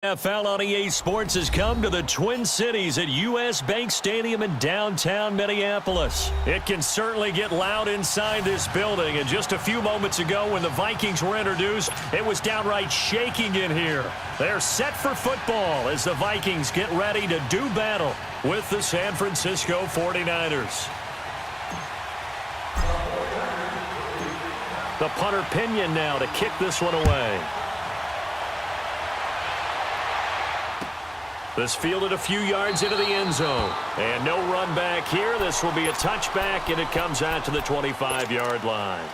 NFL on EA Sports has come to the Twin Cities at U.S. Bank Stadium in downtown Minneapolis. It can certainly get loud inside this building, and just a few moments ago when the Vikings were introduced, it was downright shaking in here. They're set for football as the Vikings get ready to do battle with the San Francisco 49ers. The punter Pinion now to kick this one away. This fielded a few yards into the end zone. And no run back here. This will be a touchback, and it comes out to the 25-yard line.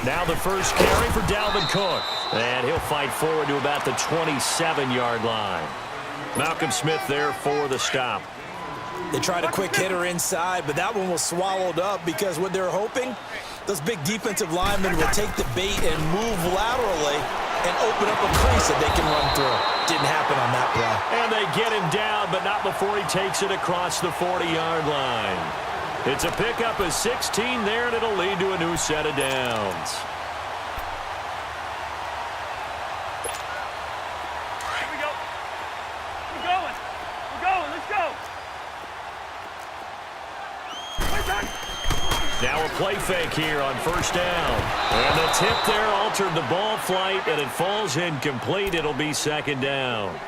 Now the first carry for Dalvin Cook. And he'll fight forward to about the 27-yard line. Malcolm Smith there for the stop. They tried a quick hitter inside, but that one was swallowed up because what they're hoping, those big defensive linemen will take the bait and move laterally and open up a crease that they can run through. Didn't happen on that play. And they get him down, but not before he takes it across the 40-yard line. It's a pickup of 16 there, and it'll lead to a new set of downs. Here we go. We're going. We're going. Let's go. Now a play fake here on first down. And the tip there altered the ball flight, and it falls incomplete. It'll be second down.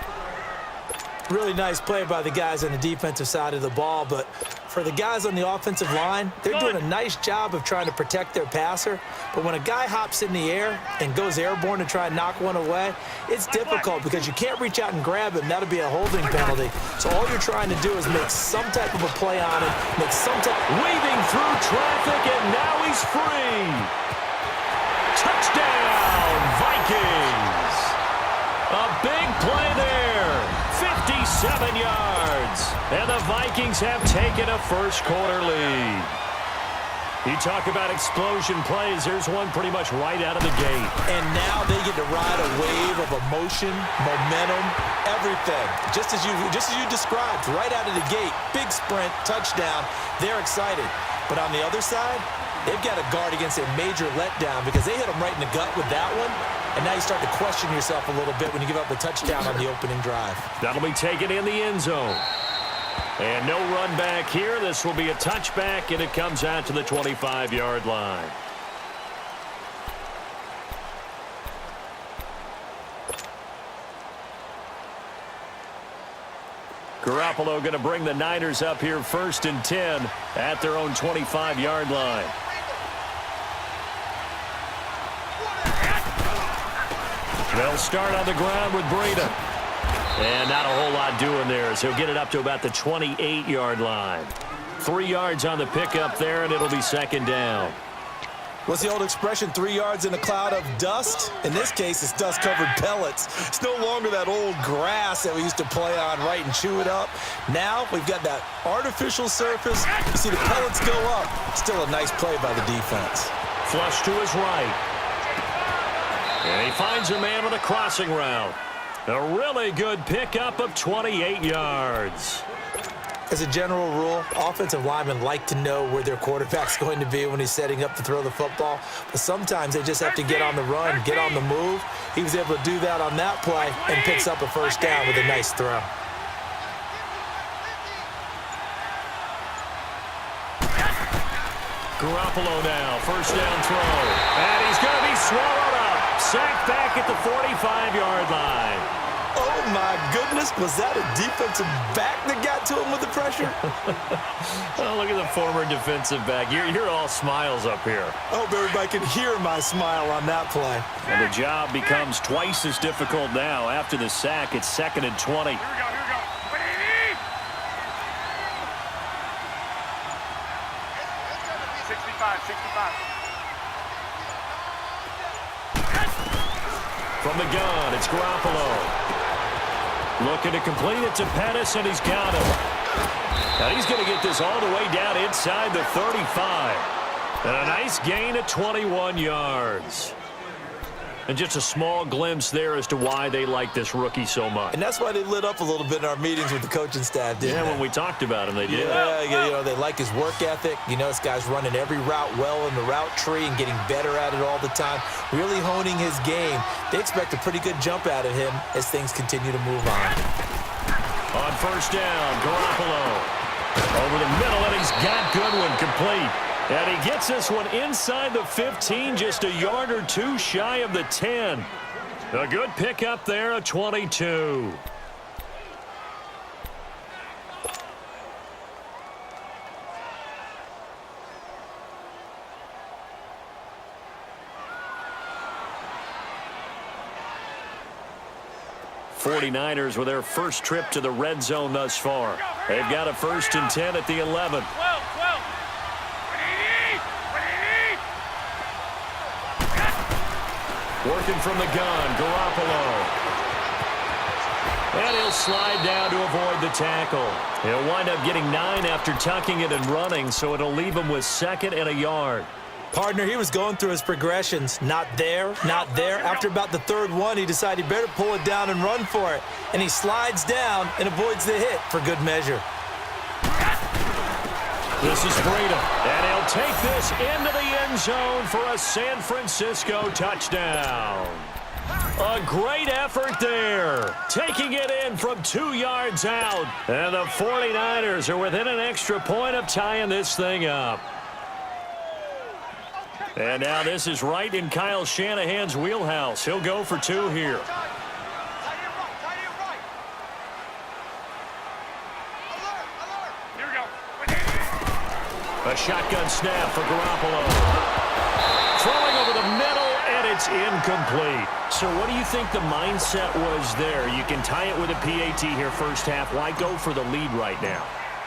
Really nice play by the guys on the defensive side of the ball, but for the guys on the offensive line, they're doing a nice job of trying to protect their passer. But when a guy hops in the air and goes airborne to try and knock one away, it's difficult because you can't reach out and grab him. That'll be a holding penalty. So all you're trying to do is make some type of a play on it, make some type. Weaving through traffic, and now he's free. Touchdown, Vikings. A big play there. 57 yards. And the Vikings have taken a first-quarter lead. You talk about explosion plays. There's one pretty much right out of the gate. And now they get to ride a wave of emotion, momentum, everything. Just as you described, right out of the gate. Big sprint, touchdown. They're excited. But on the other side, they've got to guard against a major letdown because they hit them right in the gut with that one. And now you start to question yourself a little bit when you give up the touchdown on the opening drive. That'll be taken in the end zone. And no run back here. This will be a touchback, and it comes out to the 25-yard line. Garoppolo going to bring the Niners up here first and 10 at their own 25-yard line. They'll start on the ground with Breida. And not a whole lot doing there as he'll get it up to about the 28-yard line. 3 yards on the pickup there, and it'll be second down. What's the old expression, 3 yards in a cloud of dust? In this case, it's dust-covered pellets. It's no longer that old grass that we used to play on, right, and chew it up. Now we've got that artificial surface. You see the pellets go up. Still a nice play by the defense. Flush to his right. And he finds a man with a crossing route. A really good pickup of 28 yards. As a general rule, offensive linemen like to know where their quarterback's going to be when he's setting up to throw the football. But sometimes they just have to get on the run, get on the move. He was able to do that on that play and picks up a first down with a nice throw. Garoppolo now, first down throw. And he's going to be swallowed up. Sacked back at the 45-yard line. Oh, my goodness. Was that a defensive back that got to him with the pressure? Oh, look at the former defensive back. You're all smiles up here. I hope everybody can hear my smile on that play. And the job becomes twice as difficult now. After the sack, it's second and 20. Here we go. Here we go. Wait. 65. From the gun, it's Garoppolo. Looking to complete it to Pettis, and he's got him. Now he's going to get this all the way down inside the 35. And a nice gain of 21 yards. And just a small glimpse there as to why they like this rookie so much. And that's why they lit up a little bit in our meetings with the coaching staff, didn't they? When we talked about him, they did. Yeah, you know, they like his work ethic. You know, this guy's running every route well in the route tree and getting better at it all the time, really honing his game. They expect a pretty good jump out of him as things continue to move on. On first down, Garoppolo. Over the middle, and he's got Goodwin complete. And he gets this one inside the 15, just a yard or two shy of the 10. A good pickup there, a 22. '49ers with their first trip to the red zone thus far. They've got a 1st and 10 at the 11. Working from the gun, Garoppolo. And he'll slide down to avoid the tackle. He'll wind up getting 9 after tucking it and running, so it'll leave him with 2nd and a yard. Partner, he was going through his progressions. Not there, not there. After about the 3rd one, he decided he better pull it down and run for it. And he slides down and avoids the hit for good measure. This is Breida, and he'll take this into the end zone for a San Francisco touchdown. A great effort there, taking it in from 2 yards out. And the 49ers are within an extra point of tying this thing up. And now this is right in Kyle Shanahan's wheelhouse. He'll go for 2 here. A shotgun snap for Garoppolo. Throwing over the middle, and it's incomplete. So what do you think the mindset was there? You can tie it with a PAT here first half. Why go for the lead right now?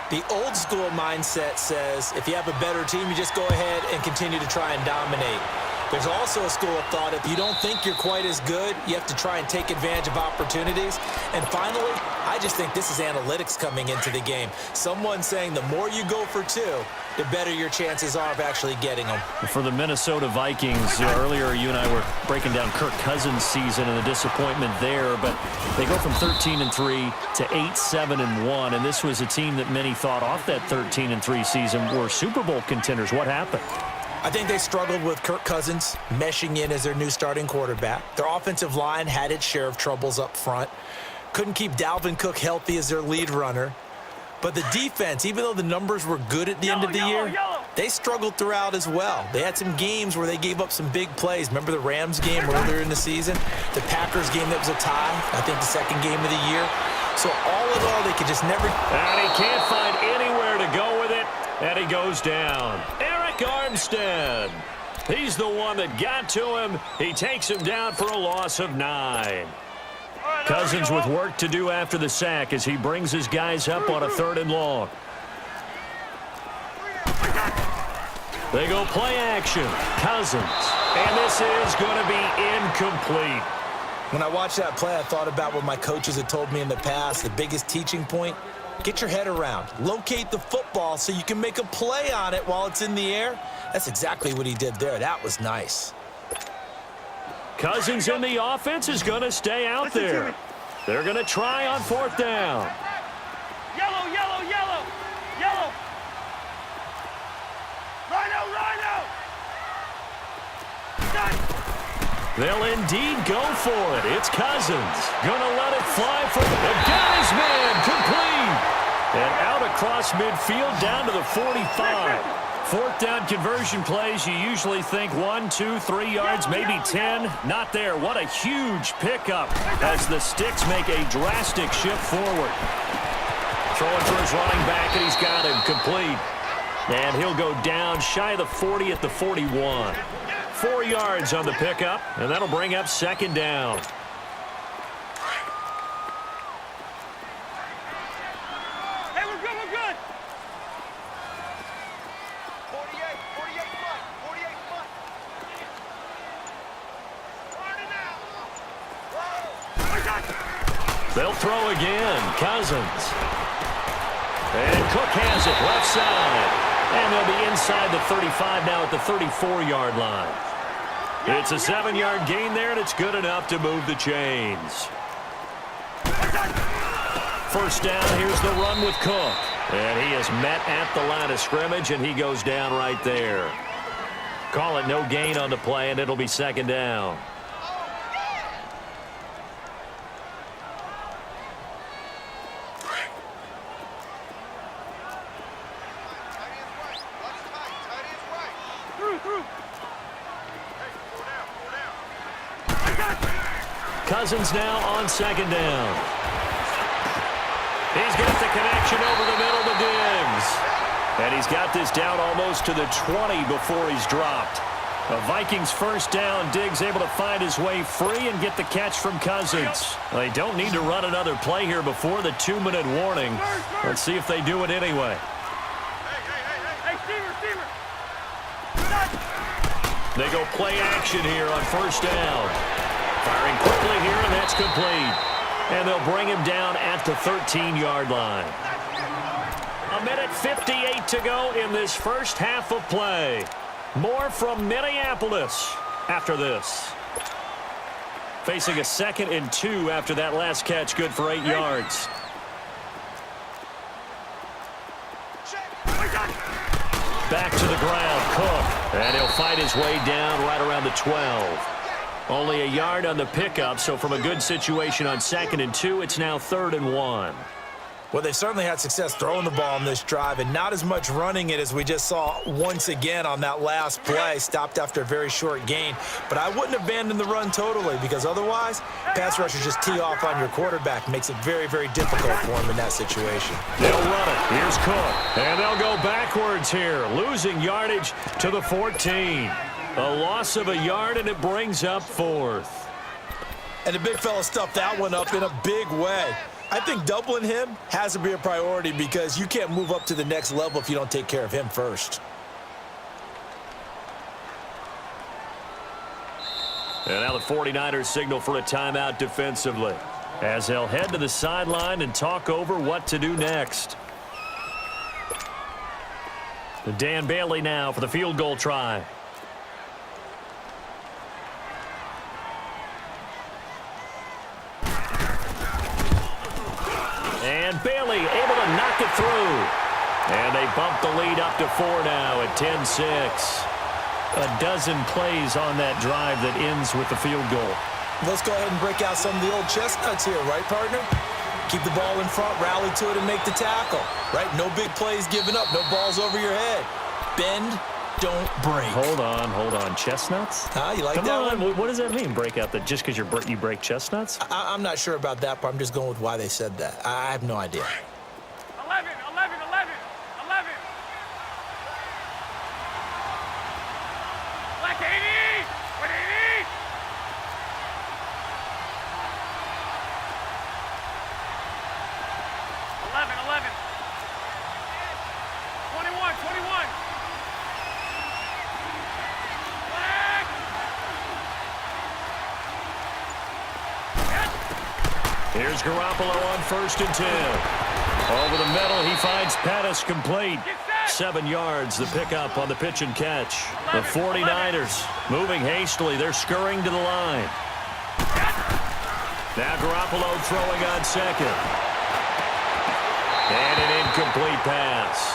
The old school mindset says if you have a better team, you just go ahead and continue to try and dominate. There's also a school of thought, if you don't think you're quite as good, you have to try and take advantage of opportunities. And finally, I just think this is analytics coming into the game. Someone saying the more you go for 2, the better your chances are of actually getting them. For the Minnesota Vikings, earlier you and I were breaking down Kirk Cousins' season and the disappointment there, but they go from 13-3 to 8-7-1, and this was a team that many thought off that 13-3 season were Super Bowl contenders. What happened? I think they struggled with Kirk Cousins meshing in as their new starting quarterback. Their offensive line had its share of troubles up front. Couldn't keep Dalvin Cook healthy as their lead runner. But the defense, even though the numbers were good at the end of the year, they struggled throughout as well. They had some games where they gave up some big plays. Remember the Rams game earlier in the season? The Packers game that was a tie, I think the 2nd game of the year. So all in all, they could just never... And he can't find anywhere to go with it, and he goes down. Armstead. He's the one that got to him. He takes him down for a loss of 9. Cousins with work to do after the sack as he brings his guys up on a 3rd and long. They go play action. Cousins. And this is going to be incomplete. When I watched that play, I thought about what my coaches had told me in the past. The biggest teaching point, get your head around. Locate the football so you can make a play on it while it's in the air. That's exactly what he did there. That was nice. Cousins in the offense is going to stay out there. They're going to try on 4th down. Yellow, yellow, yellow, yellow. Rhino, rhino. Done. They'll indeed go for it. It's Cousins. Gonna let it fly for the guy's man. Complete. And out across midfield down to the 45. 4th down conversion plays, you usually think 1, 2, 3 yards, maybe 10. Not there. What a huge pickup as the sticks make a drastic shift forward. Throwing for his running back, and he's got him complete. And he'll go down shy of the 40 at the 41. 4 yards on the pickup, and that'll bring up 2nd down. Hey, we're good, we're good. 48 front, 48 front. They'll throw again. Cousins. And Cook has it left side. And they'll be inside the 35 now at the 34-yard line. It's a 7-yard gain there, and it's good enough to move the chains. First down, here's the run with Cook. And he is met at the line of scrimmage, and he goes down right there. Call it no gain on the play, and it'll be second down. Cousins now on second down. He's got the connection over the middle to Diggs. And he's got this down almost to the 20 before he's dropped. A Vikings first down. Diggs able to find his way free and get the catch from Cousins. They don't need to run another play here before the 2-minute warning. Let's see if they do it anyway. They go play action here on first down. Firing quickly here, and that's complete. And they'll bring him down at the 13-yard line. 1:58 to go in this first half of play. More from Minneapolis after this. Facing a 2nd and 2 after that last catch, good for 8 yards. Back to the ground, Cook. And he'll fight his way down right around the 12. Only a yard on the pickup, so from a good situation on 2nd and 2, it's now 3rd and 1. Well, they've certainly had success throwing the ball on this drive, and not as much running it as we just saw once again on that last play. Stopped after a very short gain. But I wouldn't abandon the run totally, because otherwise, pass rushers just tee off on your quarterback. Makes it very, very difficult for him in that situation. They'll run it. Here's Cook. And they'll go backwards here, losing yardage to the 14. A loss of a yard, and it brings up 4th. And the big fella stuffed that one up in a big way. I think doubling him has to be a priority because you can't move up to the next level if you don't take care of him first. And now the 49ers signal for a timeout defensively, as they'll head to the sideline and talk over what to do next. Dan Bailey now for the field goal try. And Bailey able to knock it through. And they bump the lead up to 4 now at 10-6. A dozen plays on that drive that ends with the field goal. Let's go ahead and break out some of the old chestnuts here, right, partner? Keep the ball in front, rally to it, and make the tackle, right? No big plays given up, no balls over your head. Bend, don't break. Hold on. Chestnuts? You like Come that on. one? What does that mean, break out? Just because you break chestnuts? I'm not sure about that, but I'm just going with why they said that. I have no idea. 11. Black 80! What 80? 11. 21. Here's Garoppolo on 1st and 10. Over the middle, he finds Pettis complete. 7 yards, the pickup on the pitch and catch. The 49ers moving hastily. They're scurrying to the line. Now Garoppolo throwing on 2nd. And an incomplete pass.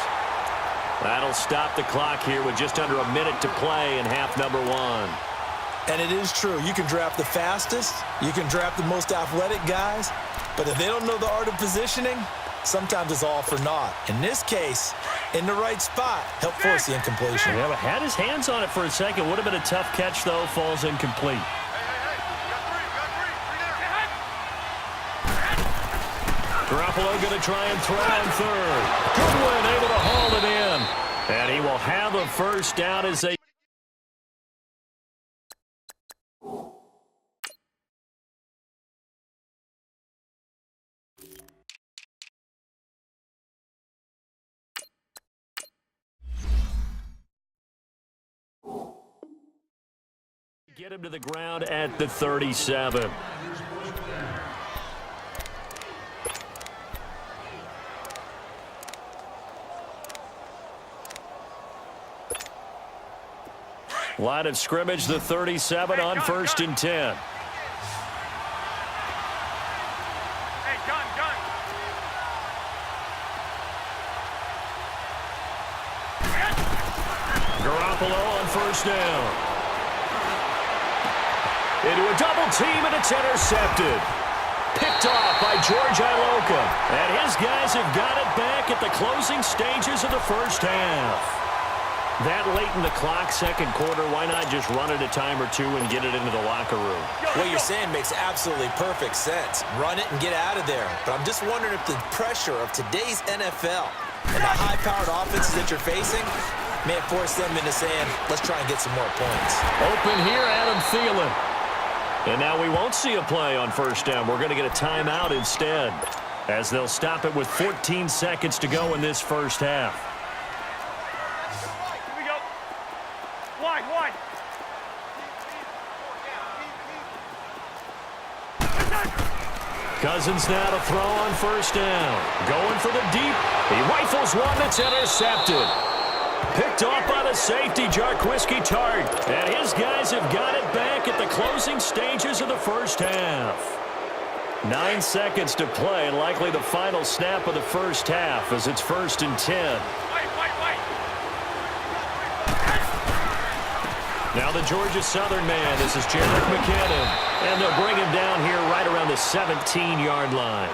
That'll stop the clock here with just under a minute to play in half number 1. And it is true. You can draft the fastest. You can draft the most athletic guys. But if they don't know the art of positioning, sometimes it's all for naught. In this case, in the right spot, help force the incompletion. Yeah, but had his hands on it for a second. Would have been a tough catch, though. Falls incomplete. Garoppolo going to try and throw on 3rd. Goodwin able to haul it in. And he will have a first down as they... Get him to the ground at the 37. Line of scrimmage, the 37 on 1st and 10. Hey, gun. Garoppolo on 1st down. Into a double team, and it's intercepted. Picked off by George Iloka. And his guys have got it back at the closing stages of the first half. That late in the clock, second quarter, why not just run it a time or two and get it into the locker room? What you're saying makes absolutely perfect sense. Run it and get out of there. But I'm just wondering if the pressure of today's NFL and the high-powered offenses that you're facing may have forced them into saying, let's try and get some more points. Open here, Adam Thielen. And now we won't see a play on 1st down. We're going to get a timeout instead, as they'll stop it with 14 seconds to go in this first half. Here we go. Wide. Cousins now to throw on 1st down. Going for the deep. He rifles one that's intercepted. Picked off by the safety, Jarquiski Tart. And his guys have got it back at the closing stages of the first half. 9 seconds to play, and likely the final snap of the first half as it's 1st and 10. Now the Georgia Southern man. This is Jerick McKinnon. And they'll bring him down here right around the 17-yard line.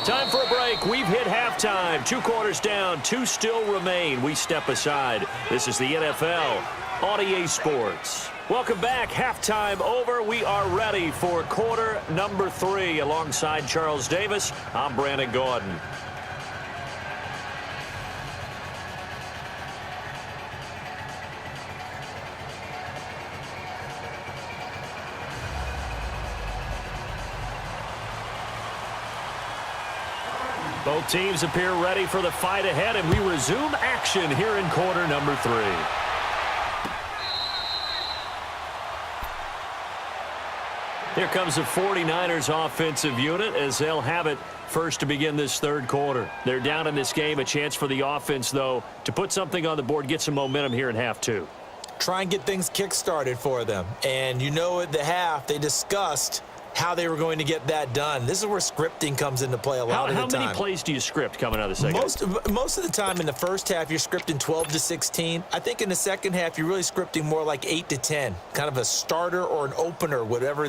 Time for a break. We've hit halftime. 2 quarters down. 2 still remain. We step aside. This is the NFL on EA Sports. Welcome back. Halftime over. We are ready for quarter number 3. Alongside Charles Davis, I'm Brandon Gordon. Both teams appear ready for the fight ahead, and we resume action here in quarter number 3. Here comes the 49ers offensive unit as they'll have it first to begin this third quarter. They're down in this game. A chance for the offense, though, to put something on the board, get some momentum here in half 2. Try and get things kick-started for them. And you know at the half, they discussed how they were going to get that done. This is where scripting comes into play a lot of the time. How many plays do you script coming out of the second? Most of the time in the first half, you're scripting 12 to 16. I think in the second half, you're really scripting more like 8 to 10. Kind of a starter or an opener, whatever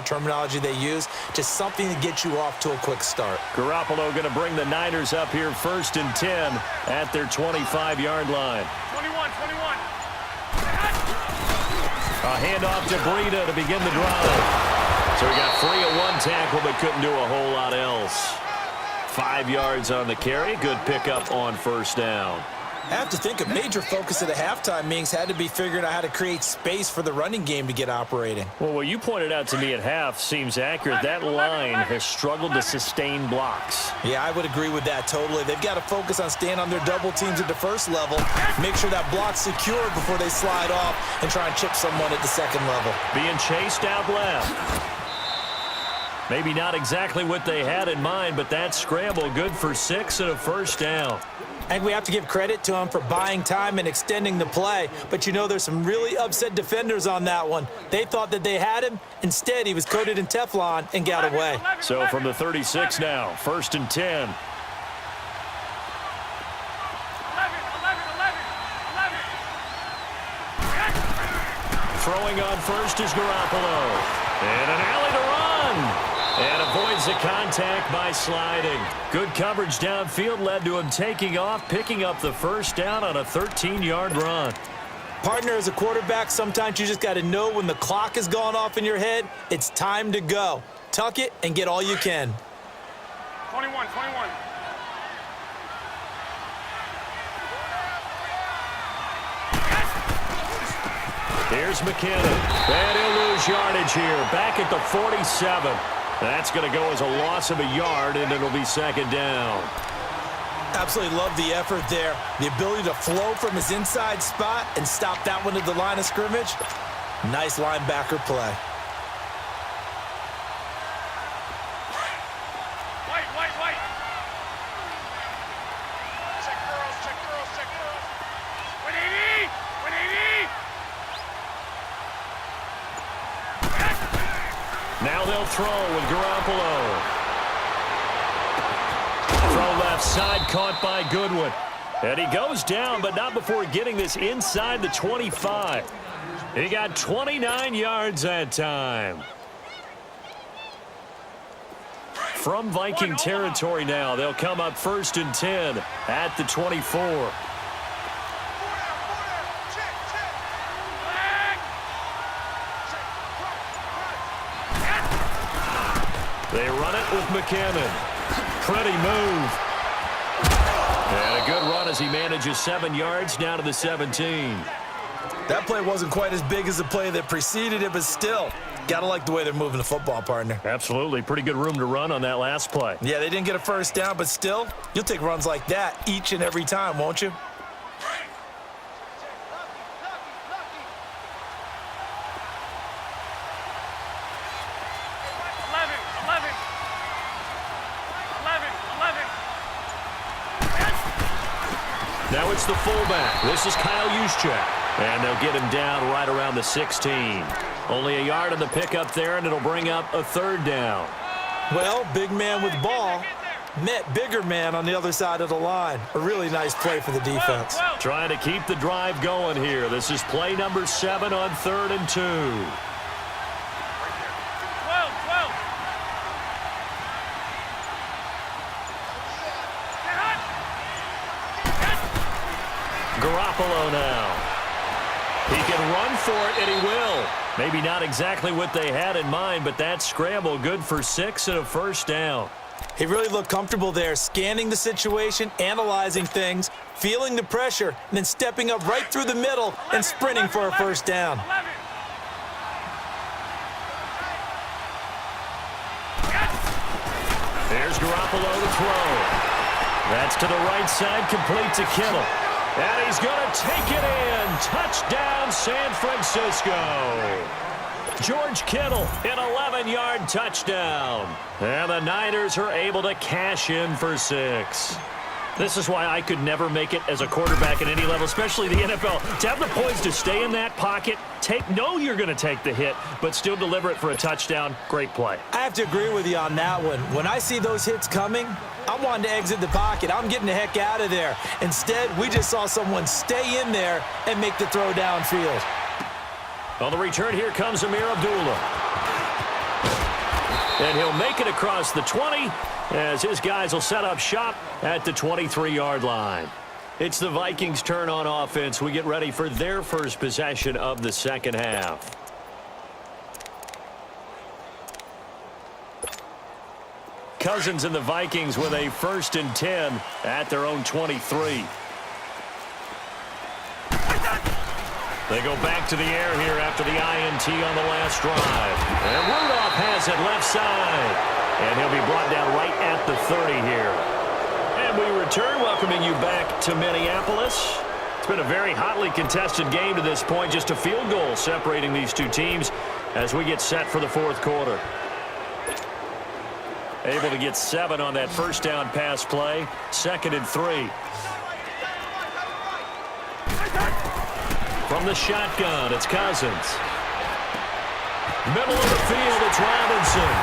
terminology they use. Just something to get you off to a quick start. Garoppolo going to bring the Niners up here 1st and 10 at their 25-yard line. 21. A handoff to Breida to begin the drive. So he got free of 1 tackle, but couldn't do a whole lot else. 5 yards on the carry. Good pickup on 1st down. I have to think a major focus of the halftime meetings had to be figuring out how to create space for the running game to get operating. Well, what you pointed out to me at half seems accurate. That line has struggled to sustain blocks. Yeah, I would agree with that totally. They've got to focus on staying on their double teams at the first level, make sure that block's secured before they slide off and try and chip someone at the second level. Being chased out left. Maybe not exactly what they had in mind, but that scramble good for 6 and a 1st down. I think we have to give credit to him for buying time and extending the play. But, you know, there's some really upset defenders on that one. They thought that they had him. Instead, he was coated in Teflon and got away. So from the 36 now, 1st and 10. 11. Throwing on 1st is Garoppolo. And an alley to run. And avoids the contact by sliding. Good coverage downfield led to him taking off, picking up the 1st down on a 13-yard run. Partner, as a quarterback, sometimes you just got to know when the clock has gone off in your head, it's time to go. Tuck it and get all you can. 21. Here's McKinnon. And he'll lose yardage here. Back at the 47. That's going to go as a loss of a yard, and it'll be 2nd down. Absolutely love the effort there. The ability to flow from his inside spot and stop that one at the line of scrimmage. Nice linebacker play. White. Check girls. 180. they'll throw with Garoppolo. Throw left side, caught by Goodwin. And he goes down, but not before getting this inside the 25. He got 29 yards that time. From Viking territory now, they'll come up 1st and 10 at the 24. They run it with McCammon. Pretty move. And a good run as he manages 7 yards down to the 17. That play wasn't quite as big as the play that preceded it, but still, gotta like the way they're moving the football, partner. Absolutely. Pretty good room to run on that last play. Yeah, they didn't get a first down, but still, you'll take runs like that each and every time, won't you? Now it's the fullback. This is Kyle Juszczyk. And they'll get him down right around the 16. Only a yard on the pickup there, and it'll bring up a 3rd down. Well, big man with ball met bigger man on the other side of the line. A really nice play for the defense. Trying to keep the drive going here. This is play number 7 on 3rd and 2. Garoppolo now. He can run for it, and he will. Maybe not exactly what they had in mind, but that scramble good for 6 and a 1st down. He really looked comfortable there, scanning the situation, analyzing things, feeling the pressure, and then stepping up right through the middle and sprinting for a 1st down. There's Garoppolo to throw. That's to the right side, complete to Kittle. And he's going to take it in. Touchdown, San Francisco. George Kittle, an 11-yard touchdown. And the Niners are able to cash in for 6. This is why I could never make it as a quarterback at any level, especially the NFL. To have the poise to stay in that pocket, know you're going to take the hit, but still deliver it for a touchdown. Great play. I have to agree with you on that one. When I see those hits coming, I'm wanting to exit the pocket. I'm getting the heck out of there. Instead, we just saw someone stay in there and make the throw downfield. On the return, here comes Amir Abdullah. And he'll make it across the 20 as his guys will set up shop at the 23-yard line. It's the Vikings' turn on offense. We get ready for their first possession of the 2nd half. Cousins and the Vikings with a 1st and 10 at their own 23. They go back to the air here after the INT on the last drive. And Rudolph has it left side. And he'll be brought down right at the 30 here. And we return, welcoming you back to Minneapolis. It's been a very hotly contested game to this point. Just a field goal separating these two teams as we get set for the 4th quarter. Able to get 7 on that 1st down pass play. 2nd and 3. From the shotgun, it's Cousins. Middle of the field, it's Robinson.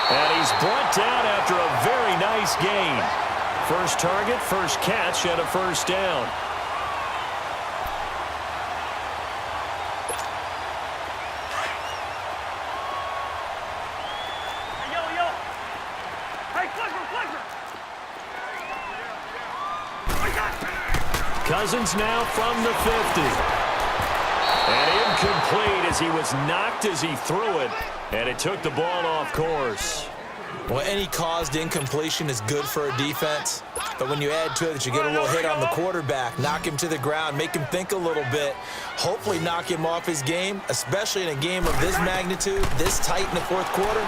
And he's brought down after a very nice gain. First target, first catch, and a 1st down. Hey, Clicker! Cousins now from the 50. And incomplete as he was knocked as he threw it. And it took the ball off course. Well, any caused incompletion is good for a defense. But when you add to it that you get a little hit on the quarterback, knock him to the ground, make him think a little bit, hopefully knock him off his game, especially in a game of this magnitude, this tight in the 4th quarter,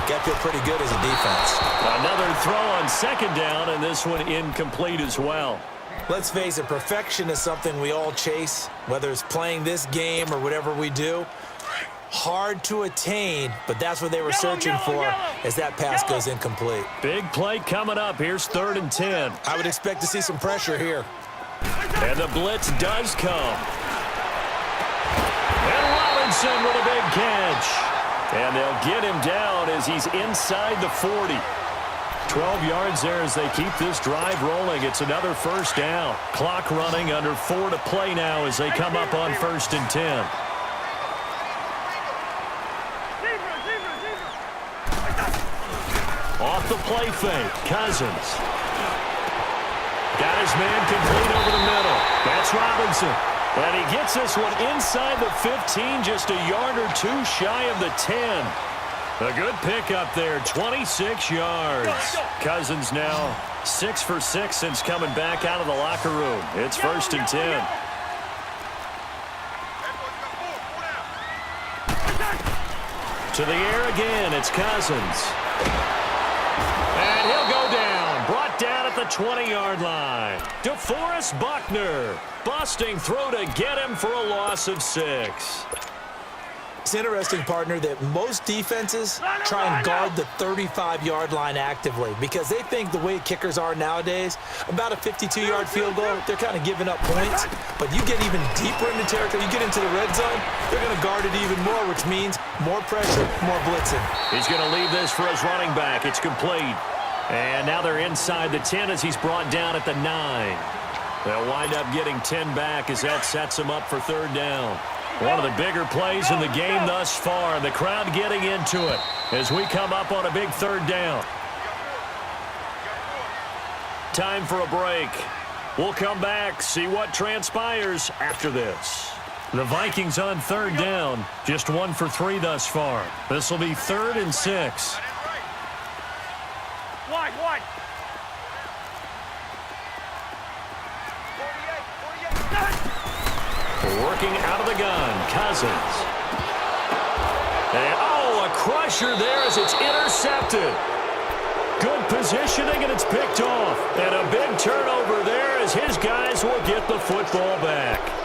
got to feel pretty good as a defense. Another throw on 2nd down, and this one incomplete as well. Let's face it, perfection is something we all chase, whether it's playing this game or whatever we do. Hard to attain, but that's what they were searching for as that pass goes incomplete. Big play coming up. Here's 3rd and 10. I would expect to see some pressure here. And the blitz does come. And Robinson with a big catch. And they'll get him down as he's inside the 40. 12 yards there as they keep this drive rolling. It's another first down. Clock running, under 4 to play now as they come up on 1st and 10. Off the play fake, Cousins. Got his man complete over the middle. That's Robinson. And he gets this one inside the 15, just a yard or two shy of the 10. A good pickup there, 26 yards. Cousins now 6 for 6 since coming back out of the locker room. It's 1st and 10. To the air again, it's Cousins. And he'll go down, brought down at the 20-yard line. DeForest Buckner, busting through to get him for a loss of 6. It's interesting, partner, that most defenses try and guard the 35-yard line actively because they think the way kickers are nowadays, about a 52-yard field goal, they're kind of giving up points. But you get even deeper into territory, you get into the red zone, they're going to guard it even more, which means more pressure, more blitzing. He's going to leave this for his running back. It's complete. And now they're inside the 10 as he's brought down at the 9. They'll wind up getting 10 back as that sets him up for 3rd down. One of the bigger plays in the game thus far. The crowd getting into it as we come up on a big 3rd down. Time for a break. We'll come back, see what transpires after this. The Vikings on 3rd down, just 1 for 3 thus far. This will be 3rd and 6. Wide. Working out of the gun, Cousins. And, a crusher there as it's intercepted. Good positioning, and it's picked off. And a big turnover there as his guys will get the football back.